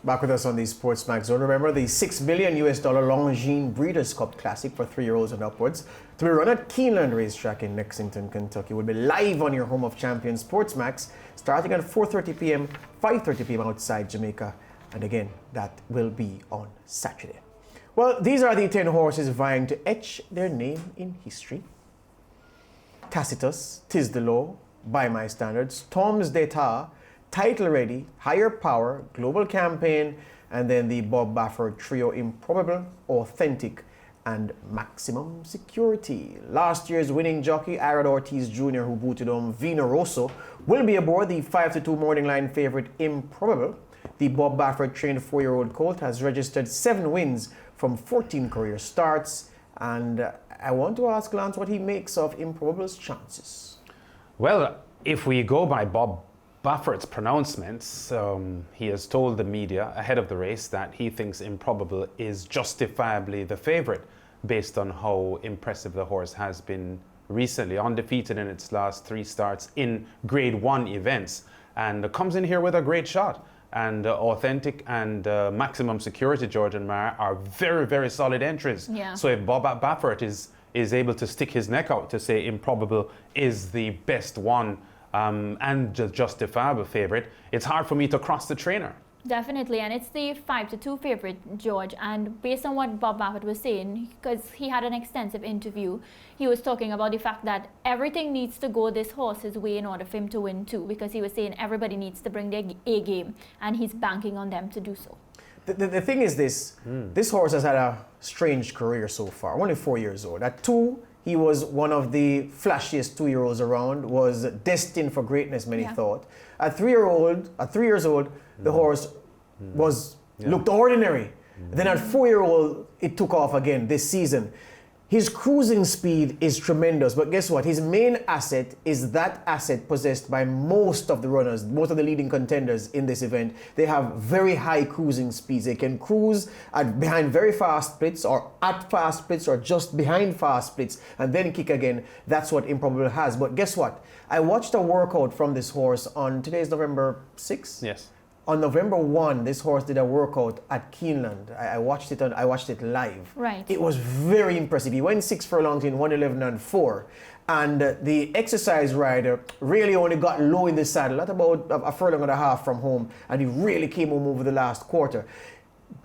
Back with us on the SportsMax Zone. Remember the $6 million Longines Breeders' Cup Classic for 3-year-olds and upwards to be run at Keeneland Racetrack in Lexington, Kentucky. Will be live on your home of champions SportsMax starting at 4:30 p.m., 5:30 p.m. outside Jamaica. And again, that will be on Saturday. Well, these are the 10 horses vying to etch their name in history. Tacitus, Tiz the Law, By My Standards, Tom's d'Etat, Title Ready, Higher Power, Global Campaign, and then the Bob Baffert trio Improbable, Authentic, and Maximum Security. Last year's winning jockey, Aaron Ortiz Jr., who booted home Vino Rosso, will be aboard the 5-2 morning line favorite Improbable. The Bob Baffert trained 4-year-old colt has registered 7 wins from 14 career starts. And I want to ask Lance what he makes of Improbable's chances. Well, if we go by Bob Baffert's pronouncements, he has told the media ahead of the race that he thinks Improbable is justifiably the favorite based on how impressive the horse has been recently, undefeated in its last 3 starts in Grade 1 events, and comes in here with a great shot. And Authentic and Maximum Security, George and Mara, are very, very solid entries. Yeah. So if Bob Baffert is able to stick his neck out to say Improbable is the best one, and justifiable favorite, it's hard for me to cross the trainer. Definitely, and it's the 5-2 favorite, George. And based on what Bob Baffert was saying, because he had an extensive interview, he was talking about the fact that everything needs to go this horse's way in order for him to win too, because he was saying everybody needs to bring their A game, and he's banking on them to do so. The thing is this, this horse has had a strange career so far, only 4 years old. At 2, he was one of the flashiest 2-year-olds around, was destined for greatness, many thought. At 3 years old, the horse looked ordinary. Then at 4-year-old, it took off again this season. His cruising speed is tremendous, but guess what? His main asset is that asset possessed by most of the runners, most of the leading contenders in this event. They have very high cruising speeds. They can cruise behind very fast splits, or at fast splits, or just behind fast splits, and then kick again. That's what Improbable has. But guess what? I watched a workout from this horse on, today's November 6th? Yes. On November 1, this horse did a workout at Keeneland. I watched it live. Right. It was very impressive. He went 6 furlongs in 1:11 and 4. And the exercise rider really only got low in the saddle, at about a furlong and a half from home, and he really came home over the last quarter.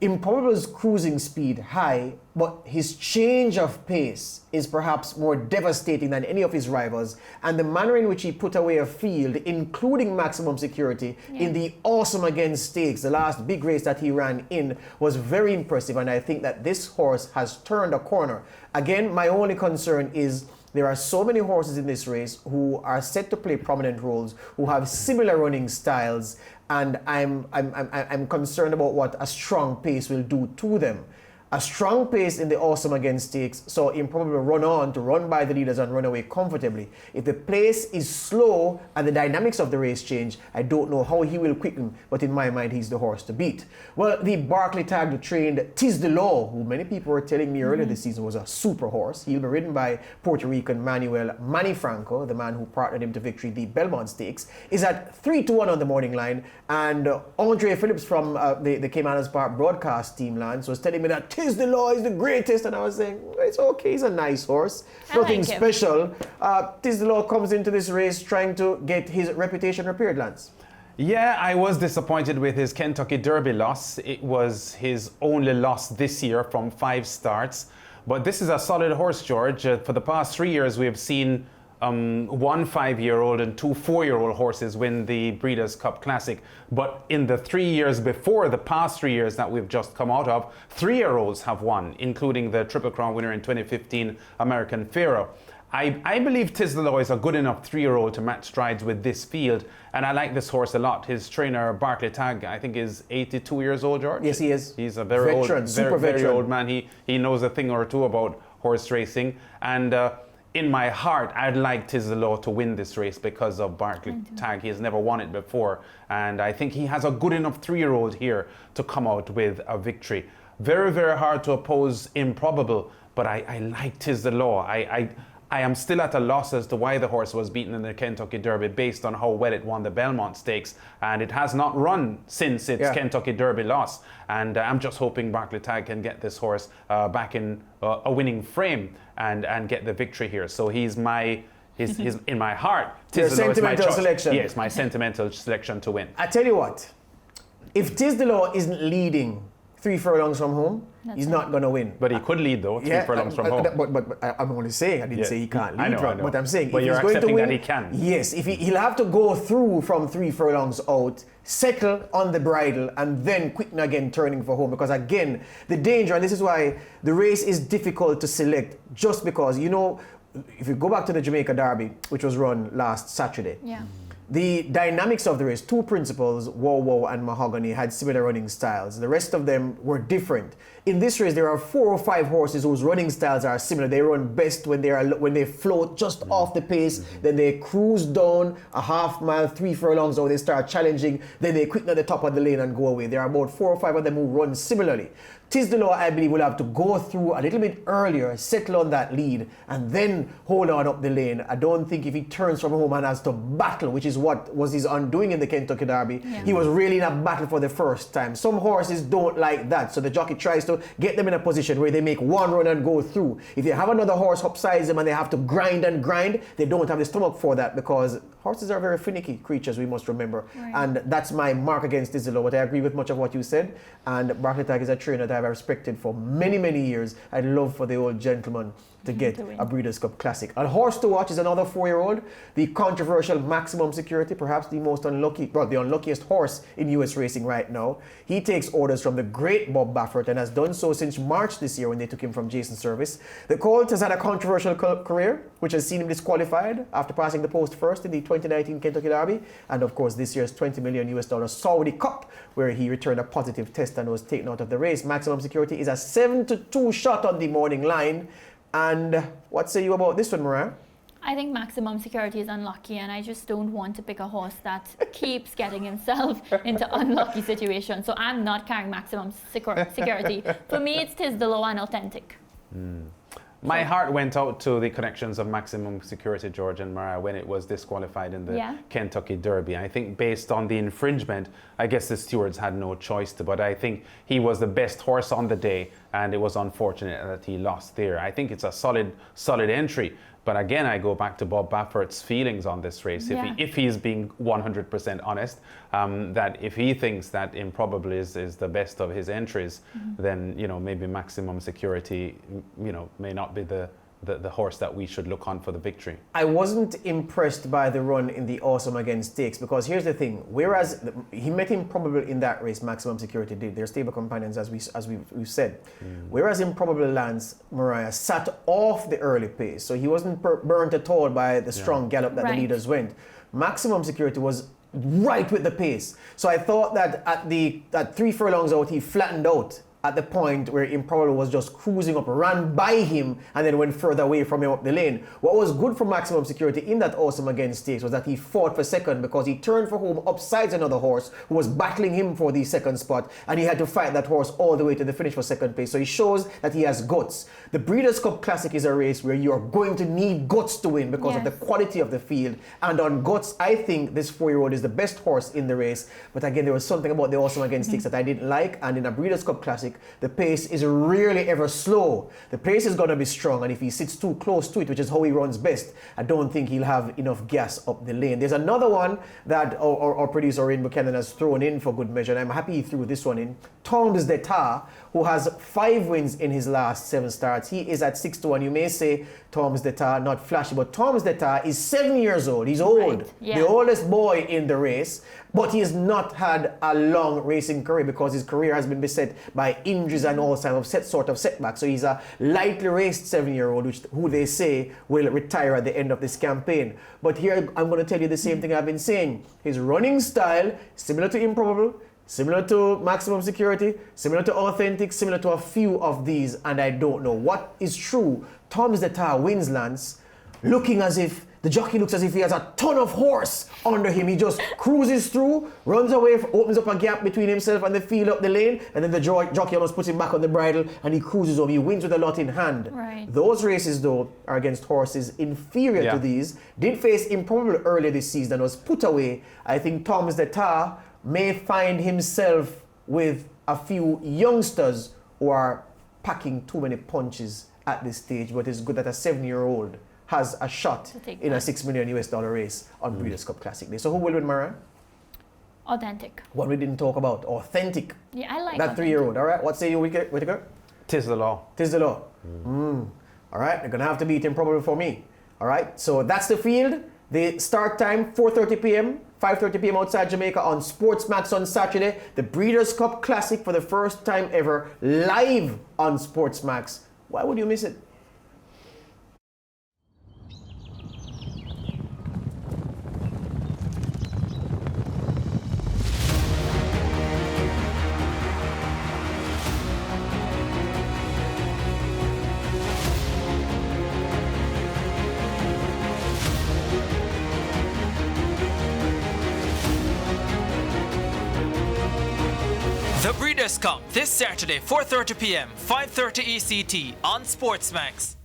Improbable's cruising speed high, but his change of pace is perhaps more devastating than any of his rivals, and the manner in which he put away a field, including Maximum Security, in the Awesome Again Stakes, the last big race that he ran in, was very impressive, and I think that this horse has turned a corner. Again, my only concern is there are so many horses in this race who are set to play prominent roles, who have similar running styles, and I'm concerned about what a strong pace will do to them. A strong pace in the Awesome Again Stakes, so Improbable run on to run by the leaders and run away comfortably. If the pace is slow and the dynamics of the race change, I don't know how he will quicken, but in my mind, he's the horse to beat. Well, the Barclay tagged trained Tiz the Law, who many people were telling me earlier this season was a super horse. He'll be ridden by Puerto Rican Manuel Manny Franco, the man who partnered him to victory the Belmont Stakes, is at 3-1 on the morning line. And Andre Phillips from the Caymanas Park broadcast team, Lance, was telling me that Tiz the Law is the greatest, and I was saying, well, it's okay, he's a nice horse. Nothing special. Tiz the Law comes into this race trying to get his reputation repaired, Lance. Yeah, I was disappointed with his Kentucky Derby loss. It was his only loss this year from 5 starts. But this is a solid horse, George. For the past 3 years, we have seen 1 5-year-old and 2 4-year-old horses win the Breeders' Cup Classic. But in the 3 years before, the past 3 years that we've just come out of, 3-year-olds have won, including the Triple Crown winner in 2015, American Pharaoh. I believe Tiz the Law is a good enough 3-year-old to match strides with this field, and I like this horse a lot. His trainer, Barclay Tagg, I think is 82 years old, George? Yes, he is. He's a very very old man. He knows a thing or two about horse racing, and in my heart, I'd like Tiz the Law to win this race because of Barclay Tagg. He has never won it before, and I think he has a good enough 3-year-old here to come out with a victory. Very, very hard to oppose Improbable, but I like Tiz the Law. I am still at a loss as to why the horse was beaten in the Kentucky Derby based on how well it won the Belmont Stakes, and it has not run since its Kentucky Derby loss. And I'm just hoping Barclay Tagg can get this horse back in a winning frame and get the victory here. So he's in my heart. Your sentimental selection. Yes, my sentimental selection to win. I tell you what, if Tiz the Law isn't leading 3 furlongs from home, he's not going to win. But he could lead though, 3 furlongs from home. But I'm only saying, I didn't say he can't lead. I know. But I'm saying, but if you're he's going accepting to win, that he can. Yes, if he'll have to go through from 3 furlongs out, settle on the bridle, and then quicken again, turning for home. Because again, the danger, and this is why the race is difficult to select, just because, you know, if you go back to the Jamaica Derby, which was run last Saturday, the dynamics of the race, 2 principals, Wow and Mahogany, had similar running styles. The rest of them were different. In this race, there are 4 or 5 horses whose running styles are similar. They run best when they float just off the pace, then they cruise down a half mile, 3 furlongs, or they start challenging, then they quicken at the top of the lane and go away. There are about 4 or 5 of them who run similarly. Tiz the Law, I believe, will have to go through a little bit earlier, settle on that lead, and then hold on up the lane. I don't think if he turns from home and has to battle, which is what was his undoing in the Kentucky Derby, he was really in a battle for the first time. Some horses don't like that, so the jockey tries to get them in a position where they make one run and go through. If they have another horse upsize them and they have to grind, they don't have the stomach for that, because horses are very finicky creatures, we must remember. And that's my mark against Tiz the Law. But I agree with much of what you said, and Barclay Tagg is a trainer that I've respected for many, many years. I'd love for the old gentleman to get a Breeders' Cup Classic. A horse to watch is another 4-year-old, the controversial Maximum Security, perhaps the most unlucky, well, the unluckiest horse in US racing right now. He takes orders from the great Bob Baffert and has done so since March this year when they took him from Jason's service. The colt has had a controversial career, which has seen him disqualified after passing the post first in the 2019 Kentucky Derby, and of course this year's $20 million Saudi Cup, where he returned a positive test and was taken out of the race. Maximum Security is a 7-2 shot on the morning line. And what say you about this one, Mariah? I think Maximum Security is unlucky, and I just don't want to pick a horse that keeps getting himself into unlucky situations. So I'm not carrying Maximum Security. For me, it's Tiz the Law and Authentic. My heart went out to the connections of Maximum Security, George and Mariah, when it was disqualified in the Kentucky Derby. I think based on the infringement, I guess the stewards had no choice to, but I think he was the best horse on the day, and it was unfortunate that he lost there. I think it's a solid entry. But again, I go back to Bob Baffert's feelings on this race. If he's being 100% honest, that if he thinks that Improbable is the best of his entries, then, you know, maybe Maximum Security, you know, may not be the horse that we should look on for the victory. I wasn't impressed by the run in the Awesome Against Stakes, because here's the thing, whereas he met Improbable in that race, Maximum Security did, they're stable companions as we've said, whereas Improbable Lance Mariah sat off the early pace, so he wasn't burnt at all by the strong gallop that the leaders went. Maximum Security was right with the pace, so I thought that at 3 furlongs out he flattened out at the point where Improbable was just cruising up, ran by him, and then went further away from him up the lane. What was good for Maximum Security in that Awesome Against Stakes was that he fought for second, because he turned for home upsides another horse who was battling him for the second spot, and he had to fight that horse all the way to the finish for second place. So he shows that he has guts. The Breeders' Cup Classic is a race where you're going to need guts to win because of the quality of the field. And on guts, I think this 4-year-old is the best horse in the race. But again, there was something about the Awesome Against Stakes that I didn't like. And in a Breeders' Cup Classic, the pace is rarely ever slow. The pace is going to be strong, and if he sits too close to it, which is how he runs best, I don't think he'll have enough gas up the lane. There's another one that our producer Rain Buchanan has thrown in for good measure, and I'm happy he threw this one in. Tiz the Law, who has 5 wins in his last 7 starts. He is at 6-1. You may say Tiz the Law not flashy, but Tiz the Law is 7 years old. He's old, the oldest boy in the race, but he has not had a long racing career because his career has been beset by injuries and all sorts of setbacks. So he's a lightly raced 7-year-old, who they say will retire at the end of this campaign. But here I'm going to tell you the same thing I've been saying. His running style, similar to Improbable, similar to Maximum Security, similar to Authentic, similar to a few of these, and I don't know what is true. Tiz the Law wins, Lance, looking as if the jockey looks as if he has a ton of horse under him. He just cruises through, runs away, opens up a gap between himself and the field up the lane, and then the jockey almost puts him back on the bridle and he cruises over. He wins with a lot in hand. Right. Those races, though, are against horses inferior to these. Did face Improbable earlier this season and was put away. I think Tiz the Law may find himself with a few youngsters who are packing too many punches at this stage, but it's good that a 7-year-old has a shot in a $6 million race on Breeders' Cup Classic Day. So who will win, Mara? Authentic. What we didn't talk about, Authentic. Yeah, I like that Authentic. 3-year-old. All right, what say you, Whitaker? Tiz the Law. Tiz the Law. All right, they're going to have to beat Improbable for me. All right, so that's the field. The start time, 4:30 p.m., 5:30 p.m. outside Jamaica on SportsMax on Saturday. The Breeders' Cup Classic for the first time ever, live on SportsMax. Why would you miss it? The Breeders' Cup this Saturday, 4:30 p.m., 5:30 ECT on SportsMax.